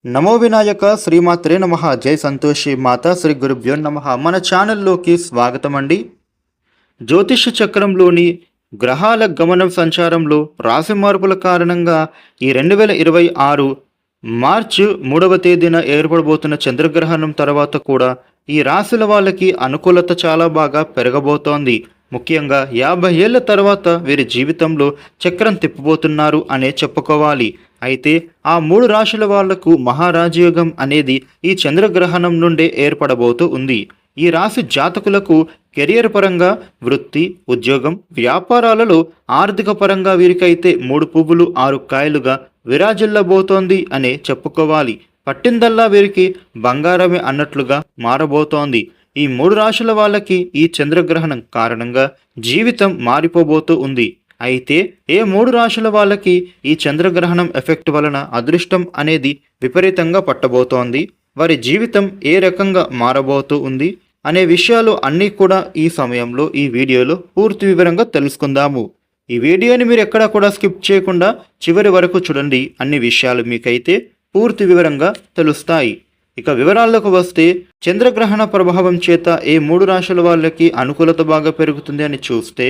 నమో వినాయక శ్రీమాత్రే నమః. జై సంతోషి మాతా శ్రీ గురుభ్యో నమః. మన ఛానల్లోకి స్వాగతం అండి. జ్యోతిష చక్రంలోని గ్రహాల గమనం సంచారంలో రాశి మార్పుల కారణంగా ఈ 2026 మార్చి 3వ తేదీన ఏర్పడబోతున్న చంద్రగ్రహణం తర్వాత కూడా ఈ రాశుల వాళ్ళకి అనుకూలత చాలా బాగా పెరగబోతోంది. ముఖ్యంగా 50 ఏళ్ల తర్వాత వీరి జీవితంలో చక్రం తిప్పబోతున్నారు అనే చెప్పుకోవాలి. అయితే ఆ 3 రాశుల వాళ్లకు మహారాజయోగం అనేది ఈ చంద్రగ్రహణం నుండే ఏర్పడబోతూ ఉంది. ఈ రాశి జాతకులకు కెరియర్ పరంగా, వృత్తి, ఉద్యోగం, వ్యాపారాలలో ఆర్థిక పరంగా వీరికైతే 3 పువ్వులు 6 కాయలుగా విరాజిల్లబోతోంది అనే చెప్పుకోవాలి. పట్టిందల్లా వీరికి బంగారమే అన్నట్లుగా మారబోతోంది. ఈ 3 రాశుల వాళ్ళకి ఈ చంద్రగ్రహణం కారణంగా జీవితం మారిపోబోతూ ఉంది. అయితే ఏ 3 రాశుల వాళ్ళకి ఈ చంద్రగ్రహణం ఎఫెక్ట్ వలన అదృష్టం అనేది విపరీతంగా పట్టబోతోంది, వారి జీవితం ఏ రకంగా మారబోతూ ఉంది అనే విషయాలు అన్నీ కూడా ఈ సమయంలో ఈ వీడియోలో పూర్తి వివరంగా తెలుసుకుందాము. ఈ వీడియోని మీరు ఎక్కడా కూడా స్కిప్ చేయకుండా చివరి వరకు చూడండి. అన్ని విషయాలు మీకైతే పూర్తి వివరంగా తెలుస్తాయి. ఇక వివరాల్లోకి వస్తే, చంద్రగ్రహణ ప్రభావం చేత ఏ 3 రాశుల వాళ్ళకి అనుకూలత బాగా పెరుగుతుంది అని చూస్తే,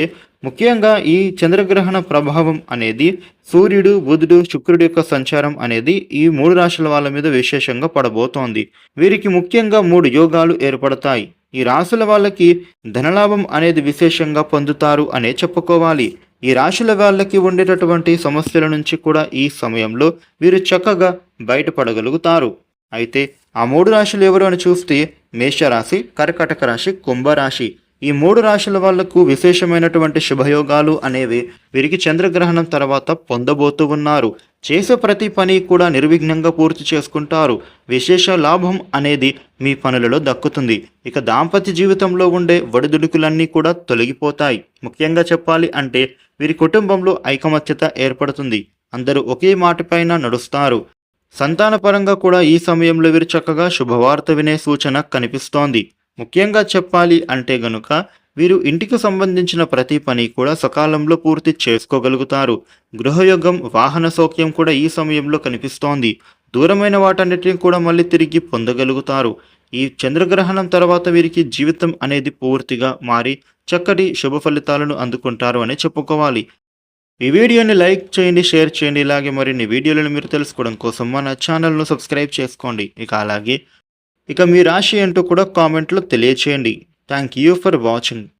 ముఖ్యంగా ఈ చంద్రగ్రహణ ప్రభావం అనేది సూర్యుడు, బుధుడు, శుక్రుడి యొక్క సంచారం అనేది ఈ 3 రాశుల వాళ్ళ మీద విశేషంగా పడబోతోంది. వీరికి ముఖ్యంగా 3 యోగాలు ఏర్పడతాయి. ఈ రాశుల వాళ్ళకి ధనలాభం అనేది విశేషంగా పొందుతారు అనే చెప్పుకోవాలి. ఈ రాశుల వాళ్ళకి ఉండేటటువంటి సమస్యల నుంచి కూడా ఈ సమయంలో వీరు చక్కగా బయటపడగలుగుతారు. అయితే ఆ 3 రాశులు ఎవరు అని చూస్తే, మేషరాశి, కర్కాటక రాశి, కుంభరాశి. ఈ 3 రాశుల వాళ్లకు విశేషమైనటువంటి శుభయోగాలు అనేవి వీరికి చంద్రగ్రహణం తర్వాత పొందబోతూ ఉన్నారు. చేసే ప్రతి పని కూడా నిర్విఘ్నంగా పూర్తి చేసుకుంటారు. విశేష లాభం అనేది మీ పనులలో దక్కుతుంది. ఇక దాంపత్య జీవితంలో ఉండే ఒడిదుడుకులన్నీ కూడా తొలగిపోతాయి. ముఖ్యంగా చెప్పాలి అంటే వీరి కుటుంబంలో ఐకమత్యత ఏర్పడుతుంది. అందరూ ఒకే మాటపైన నడుస్తారు. సంతానపరంగా కూడా ఈ సమయంలో వీరు చక్కగా శుభవార్త వినే సూచన కనిపిస్తోంది. ముఖ్యంగా చెప్పాలి అంటే గనుక వీరు ఇంటికి సంబంధించిన ప్రతి పని కూడా సకాలంలో పూర్తి చేసుకోగలుగుతారు. గృహయోగం, వాహన సౌఖ్యం కూడా ఈ సమయంలో కనిపిస్తోంది. దూరమైన వాటన్నిటిని కూడా మళ్ళీ తిరిగి పొందగలుగుతారు. ఈ చంద్రగ్రహణం తర్వాత వీరికి జీవితం అనేది పూర్తిగా మారి చక్కటి శుభ ఫలితాలను అందుకుంటారు అని చెప్పుకోవాలి. ఈ వీడియోని లైక్ చేయండి, షేర్ చేయండి. ఇలాగే మరిన్ని వీడియోలను మీరు తెలుసుకోవడం కోసం మన ఛానల్ను సబ్స్క్రైబ్ చేసుకోండి. అలాగే మీ రాశి ఏంటో కూడా కామెంట్లో తెలియచేయండి. Thank you for watching.